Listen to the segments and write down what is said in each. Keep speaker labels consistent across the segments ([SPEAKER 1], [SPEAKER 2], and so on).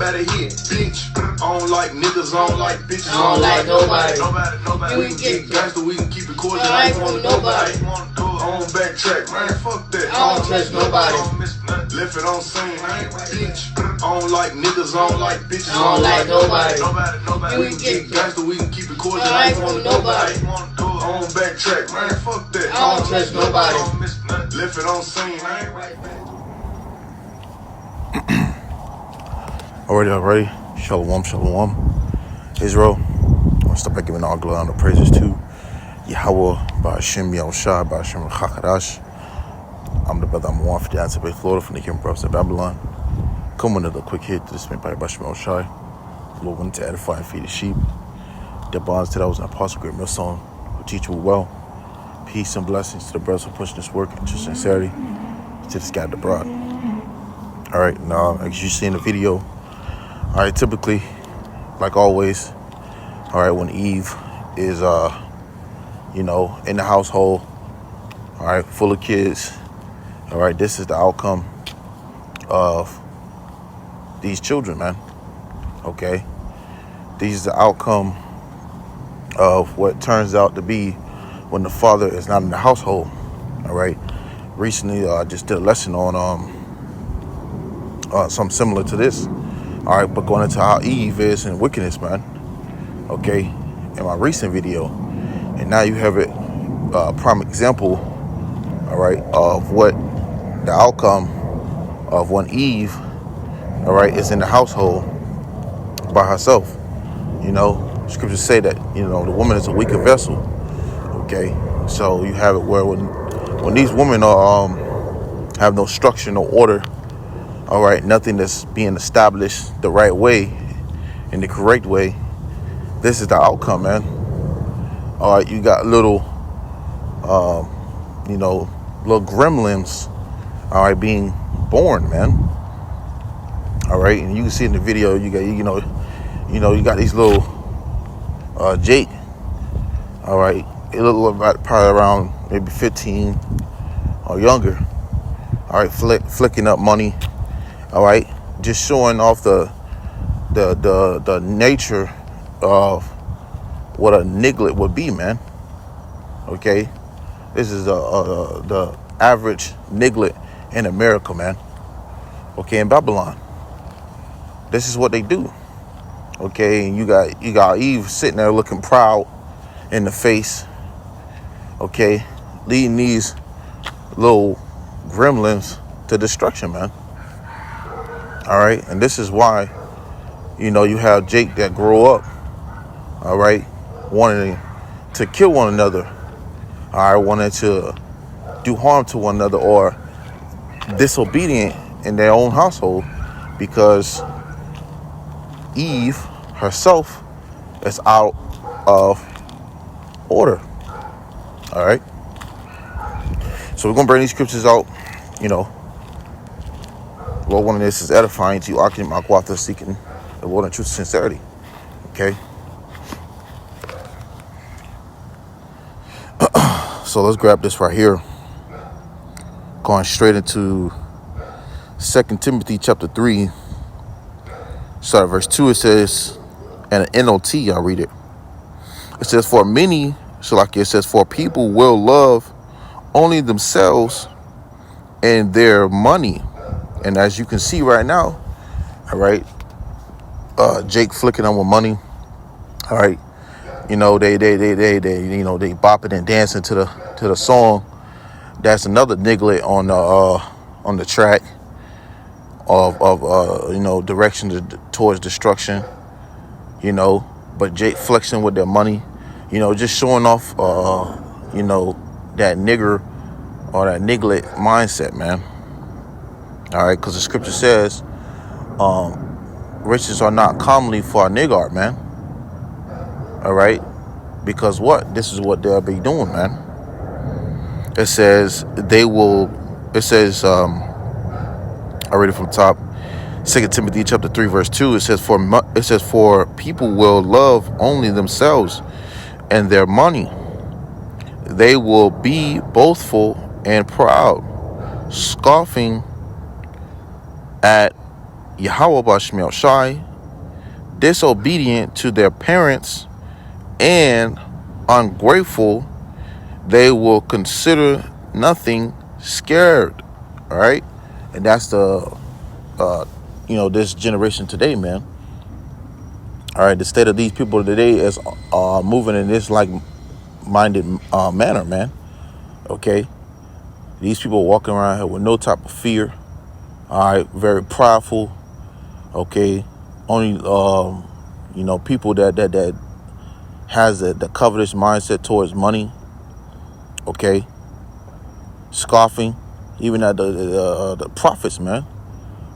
[SPEAKER 1] everybody here, bitch. I don't like niggas, I don't like bitches,
[SPEAKER 2] I don't like nobody.
[SPEAKER 1] We can get gangster, we can keep it cordial.
[SPEAKER 2] I ain't want nobody.
[SPEAKER 1] I don't backtrack, man, fuck that.
[SPEAKER 2] I don't trust nobody.
[SPEAKER 1] Left it on scene, bitch. I don't like niggas, I don't like bitches,
[SPEAKER 2] I don't like nobody.
[SPEAKER 1] We can get gangster, we can keep it cordial.
[SPEAKER 2] I ain't want nobody.
[SPEAKER 1] I don't backtrack, man, fuck that.
[SPEAKER 2] I don't trust nobody.
[SPEAKER 1] Left it on scene,
[SPEAKER 3] Already. Shalom. Israel. I want to start by giving all glory and praises to YAHAWAH, BAHASHAM, BAHASHAM, QADASH. I'm the brother, I'm one for the Bay, Florida, from the Kingdom Prophets of Babylon. Come with another quick hit to this man by BAHASHAM. The Lord wanted to edify and feed the sheep. The bonds to that was an apostle, great MILLSTONE, who teach you well. Peace and blessings to the brothers who push this work into sincerity, to the scattered abroad. All right, now, as you see in the video, all right, typically, like always, all right, when Eve is, in the household, all right, full of kids, all right, this is the outcome of these children, man, okay? These is the outcome of what turns out to be when the father is not in the household, all right? Recently, I just did a lesson on something similar to this. All right, but going into how Eve is in wickedness, man. Okay, in my recent video, and now you have it, prime example. All right, of what the outcome of when Eve, all right, is in the household by herself. Scriptures say that the woman is a weaker vessel. Okay, so you have it where when these women are have no structure, no order. All right, nothing that's being established the right way, in the correct way. This is the outcome, man. All right, you got little gremlins, all right, being born, man. All right, and you can see in the video, you got these little Jake. All right, it look about probably around maybe 15 or younger. All right, flicking up money. All right, just showing off the nature of what a niglet would be, man. Okay, this is the average niglet in America, man. Okay, in Babylon, this is what they do. Okay, and you got Eve sitting there looking proud in the face. Okay, leading these little gremlins to destruction, man. All right, and this is why, you have Jake that grow up, all right, wanting to kill one another, all right, wanting to do harm to one another or disobedient in their own household because Eve herself is out of order. All right, so we're gonna bring these scriptures out, Lord, one of this is edifying to you, arguing my quathah, seeking the Lord in truth and sincerity. Okay? So let's grab this right here. Going straight into 2 Timothy chapter 3. Start at verse 2. It says, and an NLT, I'll read it. It says, for many, it says, for people will love only themselves and their money. And as you can see right now, all right, Jake flicking on with money. All right, they bopping and dancing to the song. That's another niglet on the track of direction towards destruction. But Jake flexing with their money, just showing off that nigger or that niglet mindset, man. All right, because the scripture says riches are not commonly for a niggard, man. All right, because what? This is what they'll be doing, man. It says I read it from top. 2 Timothy chapter 3 verse 2. It says for people will love only themselves and their money. They will be boastful and proud, scoffing at YAHAWASHI, disobedient to their parents and ungrateful, they will consider nothing scared. All right, and that's the this generation today, man. All right, the state of these people today is moving in this like-minded manner, man. Okay, these people walking around here with no type of fear. All right, very prideful. Okay, only people that has the covetous mindset towards money. Okay, scoffing, even at the prophets, man.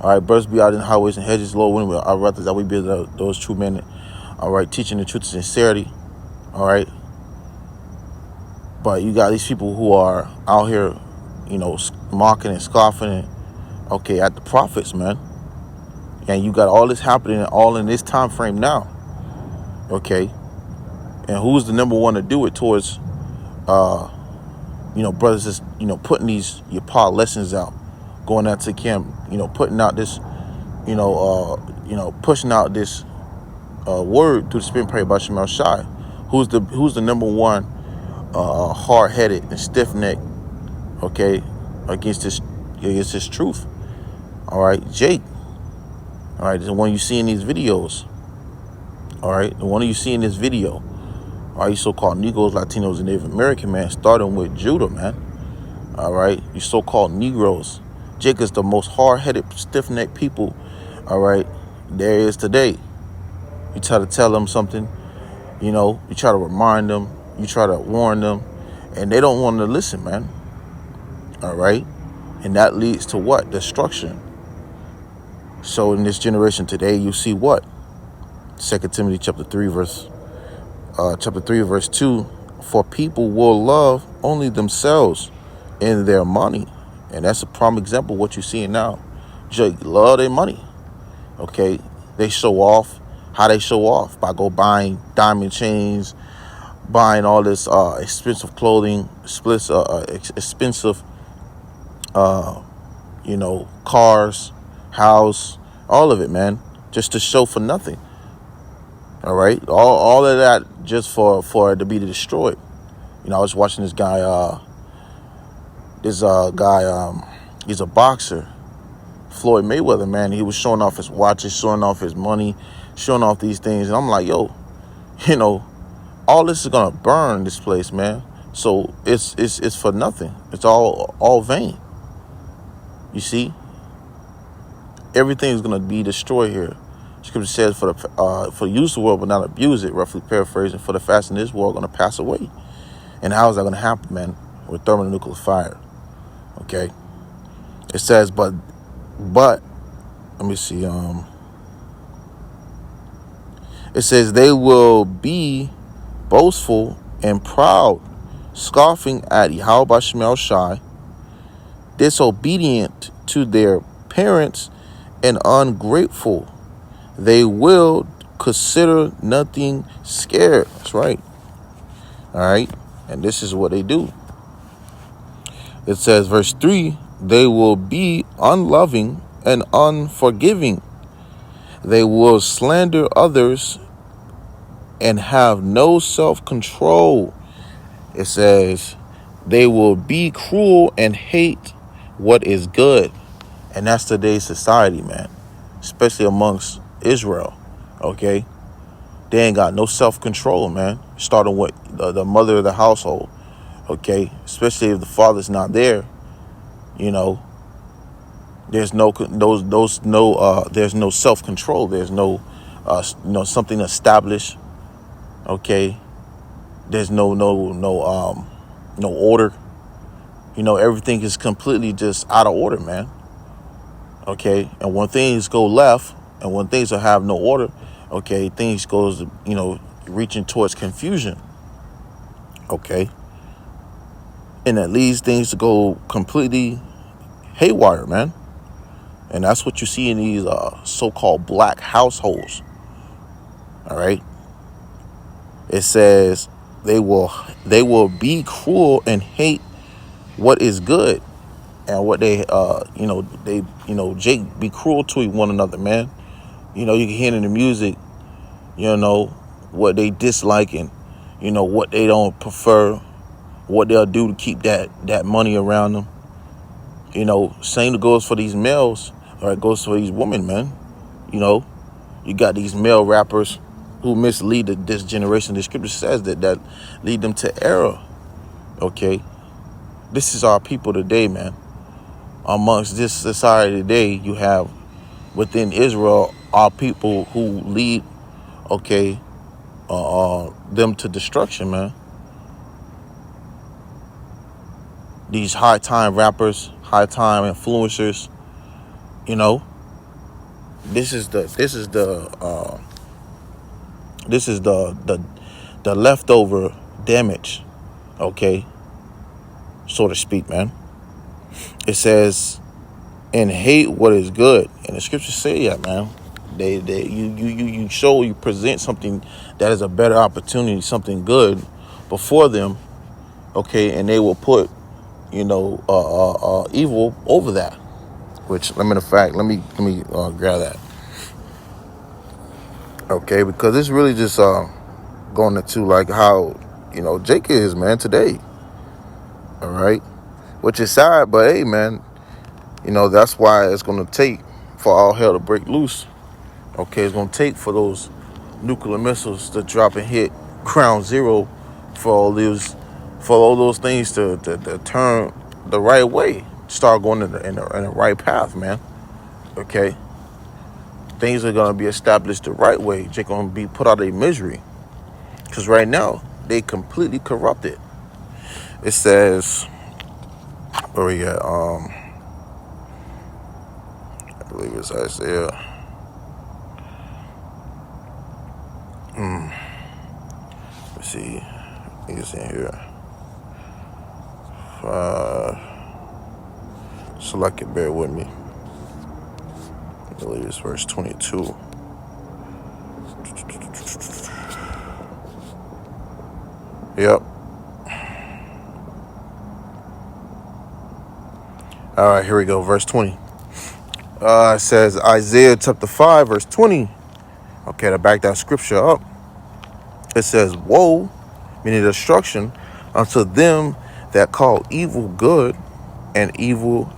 [SPEAKER 3] All right, brothers be out in highways and hedges, Lord, when I'd rather that we be those true men. All right, teaching the truth of sincerity. All right, but you got these people who are out here, mocking and scoffing, at the prophets, man. And you got all this happening all in this time frame now. Okay, and who's the number one to do it towards, brothers just putting these Paul lessons out, going out to camp, putting out this, pushing out this word through the Spirit, pray about Shemal Shai. Who's the number one hard-headed and stiff-necked, okay, against this truth? All right, Jake. All right, the one you see in these videos. All right, the one you see in this video. All right, you so-called Negroes, Latinos, and Native American, man, starting with Judah, man. All right, you so-called Negroes. Jake is the most hard-headed, stiff-necked people, all right, there is today. You try to tell them something, you try to remind them, you try to warn them, and they don't want to listen, man. All right, and that leads to what? Destruction. So in this generation today, you see what? 2 Timothy chapter 3, verse 2, for people will love only themselves and their money. And that's a prime example of what you're seeing now. Just love their money. Okay, they show off. How they show off? By buying diamond chains, buying all this expensive clothing, expensive cars, house, all of it, man, just to show for nothing. All right, all of that just for it to be destroyed. I was watching this guy. He's a boxer, Floyd Mayweather, man. He was showing off his watches, showing off his money, showing off these things, and I'm like, yo, all this is gonna burn this place, man. So it's for nothing. It's all vain. You see, everything is gonna be destroyed here. Scripture says, for use the world but not abuse it, roughly paraphrasing, for the fast in this world are gonna pass away. And how is that gonna happen, man? With thermonuclear fire. Okay. It says, but let me see. It says they will be boastful and proud, scoffing at YAHAWASHI, disobedient to their parents and ungrateful. They will consider nothing scared. That's right. All right. And this is what they do. It says, verse 3, they will be unloving and unforgiving. They will slander others and have no self-control. It says, they will be cruel and hate what is good. And that's today's society, man, especially amongst Israel. Okay, they ain't got no self-control, man, starting with the mother of the household. Okay, especially if the father's not there, there's no self-control. There's no something established. Okay, there's no order. Everything is completely just out of order, man. Okay, and when things go left and when things have no order, okay, things goes reaching towards confusion. Okay. And that leads things to go completely haywire, man. And that's what you see in these so-called black households. All right. It says they will be cruel and hate what is good. and what they Jake be cruel to one another, man. You can hear in the music, what they dislike and what they don't prefer, what they'll do to keep that money around them. Same goes for these males, or it goes for these women, man. You got these male rappers who mislead this generation. The scripture says that lead them to error. Okay, this is our people today, man. Amongst this society today, you have within Israel our people who lead, them to destruction, man. These high time rappers, high time influencers, this is the leftover damage, so to speak, man. It says, and hate what is good, and the scriptures say that, man. You present something that is a better opportunity, something good before them, and they will put evil over that. Which, let me grab that. Because it's really just going into like how Jake is, man, today. All right, which is sad, but hey, man, that's why it's going to take for all hell to break loose. It's going to take for those nuclear missiles to drop and hit ground zero, for all those things to turn the right way, start going in the right path, man. Things are going to be established the right way. They're going to be put out of their misery, because right now they completely corrupted. It says, where we at? I believe it's Isaiah. Let's see. It's in here. Select it, bear with me. I believe it's verse 22. Yep. All right, here we go. Verse 20. It says Isaiah chapter 5, verse 20. To back that scripture up, it says, woe, meaning destruction, unto them that call evil good and evil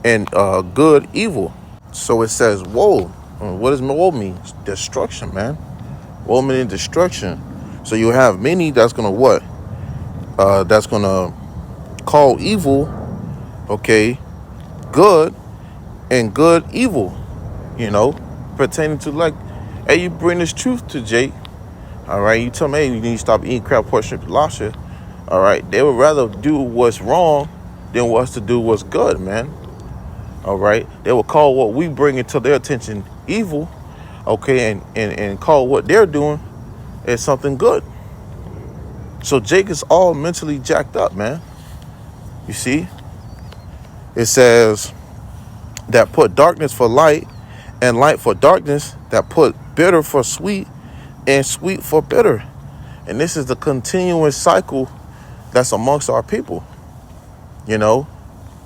[SPEAKER 3] and good evil. So it says woe. What does woe mean? Destruction, man. Woe meaning destruction. So you have many that's gonna what? That's gonna call evil, good, and good evil. Pertaining to like, hey, you bring this truth to Jake. All right, you tell me, hey, you need to stop eating crab, pork, shrimp, and lobster. All right, they would rather do what's wrong than what's to do what's good, man. All right, they will call what we bring into their attention evil, and call what they're doing as something good. So Jake is all mentally jacked up, man. You see, it says that put darkness for light and light for darkness, that put bitter for sweet and sweet for bitter. And this is the continuous cycle that's amongst our people,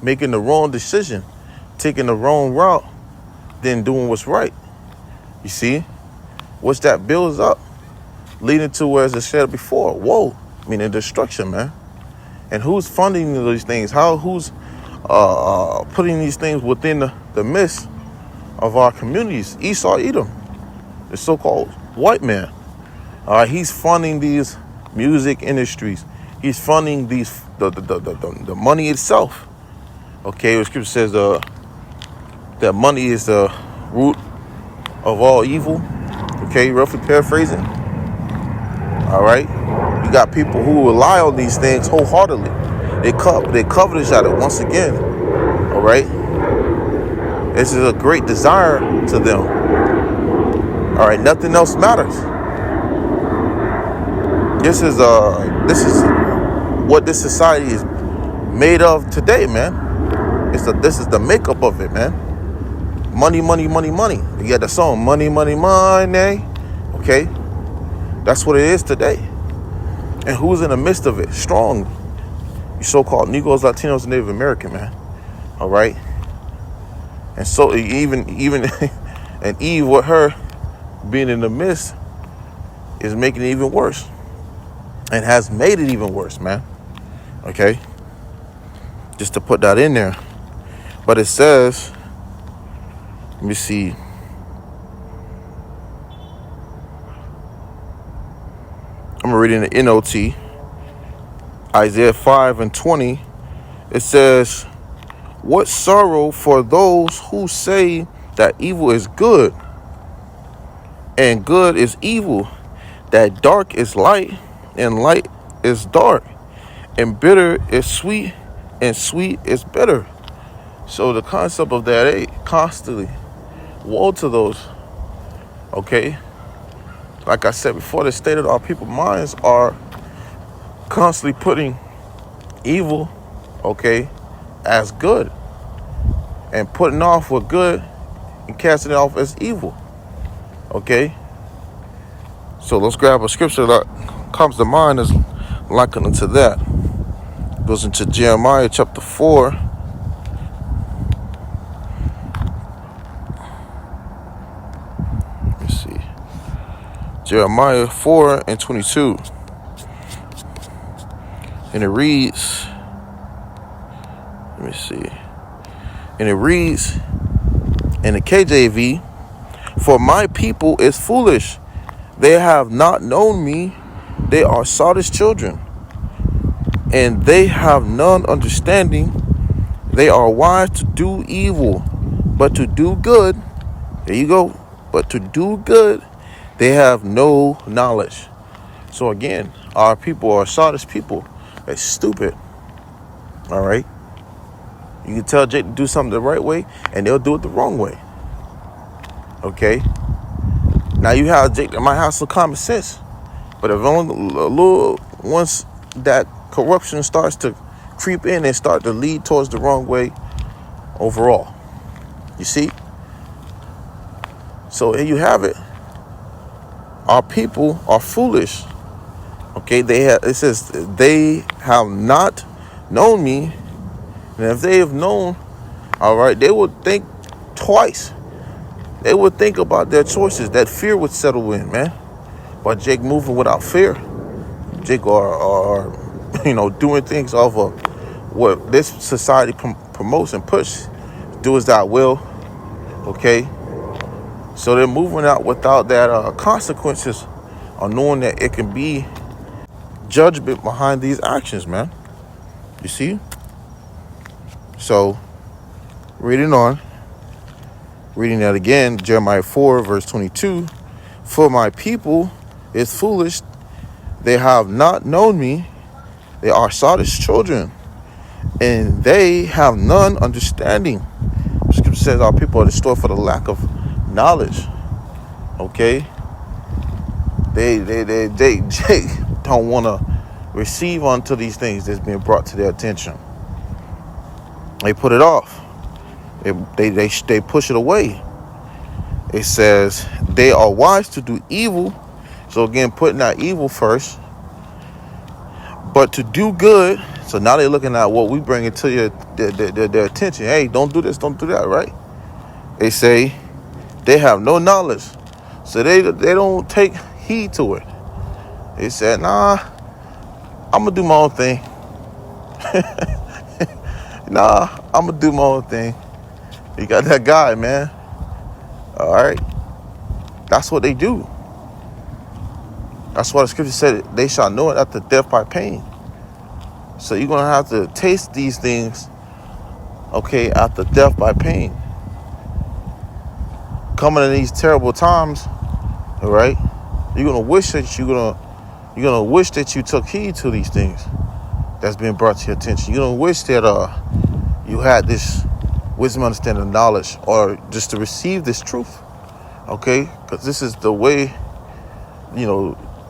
[SPEAKER 3] making the wrong decision, taking the wrong route, then doing what's right. You see, which that builds up, leading to, as I said before, woe, meaning destruction, man. And who's funding these things? Who's putting these things within the midst of our communities? Esau, Edom, the so-called white man. He's funding these music industries. He's funding these the money itself. The scripture says that money is the root of all evil. Roughly paraphrasing. All right, you got people who rely on these things wholeheartedly. They covetous at it once again. All right, this is a great desire to them. All right, nothing else matters. This is what this society is made of today, man. This is the makeup of it, man. Money, money, money, money. You got the song, money, money, money. That's what it is today. And who's in the midst of it? Strong. You so-called Negroes, Latinos, and Native American, man. All right. And so even and Eve with her being in the midst is making it even worse. And has made it even worse, man. Okay. Just to put that in there. But it says, let me see. I'm reading the NOT. Isaiah 5:20. It says, what sorrow for those who say that evil is good and good is evil, that dark is light and light is dark, and bitter is sweet and sweet is bitter. So the concept of that constantly, woe to those, okay? Like I said before, the state of our people's minds are constantly putting evil, okay, as good, and putting off what good and casting it off as evil, okay? So let's grab a scripture that comes to mind as likened to that. It goes into Jeremiah chapter 4. Let's see. Jeremiah 4:22. And it reads, let me see. And it reads in the KJV, for my people is foolish. They have not known me. They are sottish children. And they have none understanding. They are wise to do evil, but to do good. There you go. But to do good, they have no knowledge. So again, our people are sottish people. They're stupid. All right. You can tell Jake to do something the right way, and they'll do it the wrong way. Okay. Now you have Jake that might have some common sense, but if only a little, once that corruption starts to creep in and start to lead towards the wrong way overall, you see. So here you have it. Our people are foolish. Okay, it says they have not known me, and if they have known, all right, they would think twice. They would think about their choices. That fear would settle in, man. But Jake moving without fear, Jake are doing things off of what this society promotes and push. Do as thou will, okay. So they're moving out without that consequences, or knowing that it can be judgment behind these actions, man. You see? So, reading that again, Jeremiah 4:22. For my people is foolish. They have not known me. They are sottish children, and they have none understanding. The scripture says our people are destroyed for the lack of knowledge. Okay? They don't want to receive unto these things that's being brought to their attention. They put it off. They push it away. It says they are wise to do evil. So again, putting out evil first, but to do good. So now they're looking at what we bring into their attention. Hey, don't do this, don't do that, right? They say they have no knowledge, so they don't take heed to it. They said, nah, I'm gonna do my own thing. Nah, I'm gonna do my own thing. You got that guy, man. All right. That's what they do. That's why the scripture said they shall know it after death by pain. So you're going to have to taste these things, okay, after death by pain. Coming in these terrible times, all right, you're going to wish that you're going to wish that you took heed to these things that's being brought to your attention. You're going to wish that you had this wisdom, understanding, and knowledge, or just to receive this truth, okay? Because this is the way,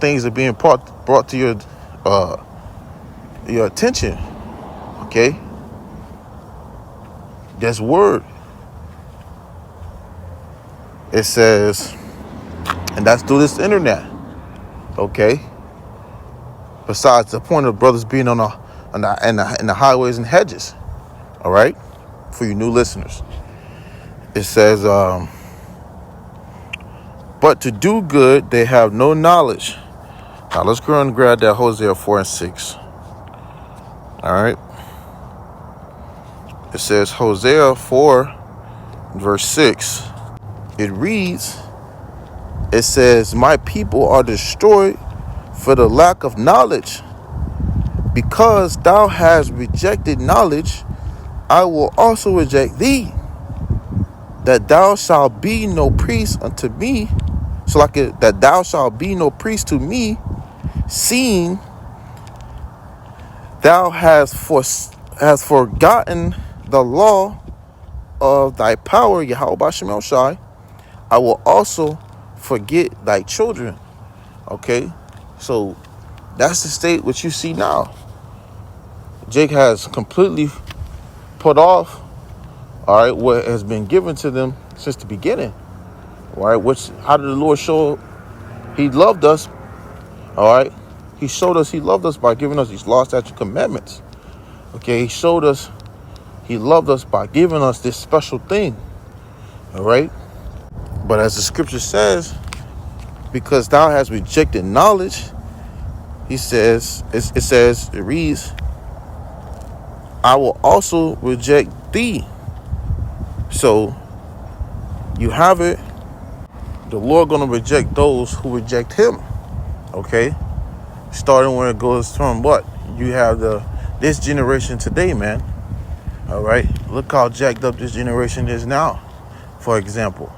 [SPEAKER 3] things are being brought to your attention, okay? This word, it says, and that's through this internet, okay? Besides the point of brothers being in the highways and hedges, all right? for you new listeners. It says, but to do good, they have no knowledge. Now let's go and grab that Hosea 4 and 6. All right. It says Hosea 4 verse 6. It reads, it says, my people are destroyed for the lack of knowledge. Because thou hast rejected knowledge, I will also reject thee, that thou shalt be no priest unto me. So like it, that thou shalt be no priest to me, seeing thou hast forgotten the law of thy power, YAHAWASHI. I will also forget thy children. Okay, so that's the state which you see now. Jake has completely put off, all right, what has been given to them since the beginning. All right, which, how did the Lord show he loved us? All right, he showed us he loved us by giving us these law, statute, commandments. Okay, he showed us he loved us by giving us this special thing. All right, but as the scripture says, because thou hast rejected knowledge, he says, it reads, I will also reject thee. So you have it. The Lord gonna reject those who reject him. Okay, starting when it goes from what you have this generation today, man. All right, look how jacked up this generation is now. For example,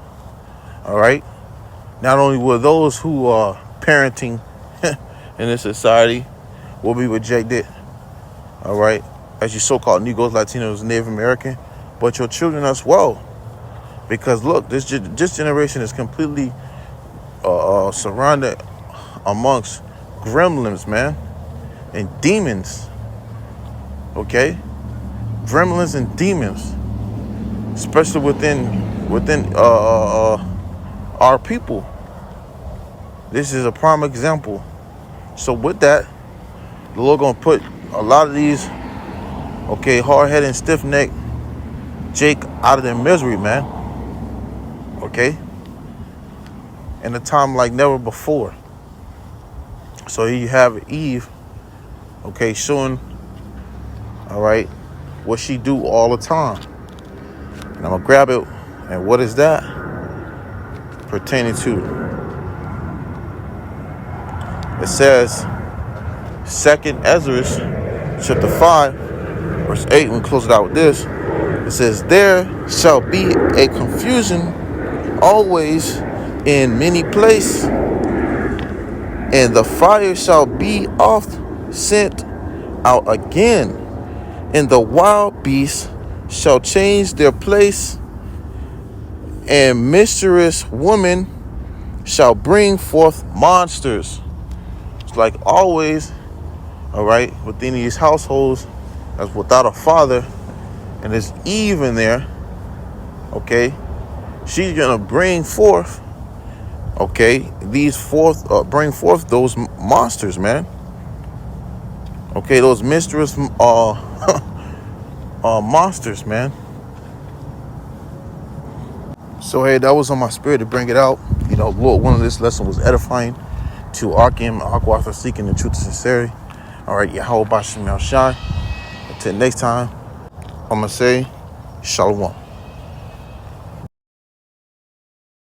[SPEAKER 3] all right, not only will those who are parenting in this society will be rejected, all right, as you so-called Negroes, Latinos, Native American, but your children as well. Because look, this generation is completely surrounded amongst gremlins, man, and demons. Okay, gremlins and demons, especially within our people. This is a prime example. So with that, the Lord gonna put a lot of these, okay, hard-headed and stiff-necked Jake out of their misery, man. Okay, in a time like never before. So here you have Eve, okay, showing, all right, what she do all the time. And I'm gonna grab it. And what is that pertaining to? It says 2nd Ezra chapter 5 verse 8. We close it out with this. It says, there shall be a confusion always in many places, and the fire shall be oft sent out again, and the wild beasts shall change their place, and mischievous women shall bring forth monsters. It's like always, all right, within these households that's without a father, and there's Eve in there, okay, she's gonna bring forth, okay, bring forth those monsters, man. Okay, those mischievous monsters, man. So hey, that was on my spirit to bring it out. You know, Lord, one of this lesson was edifying to Arkham, Aquath, seeking the truth and sincerity. All right, YAHAWASHI. Until next time, I'm gonna say Shalom.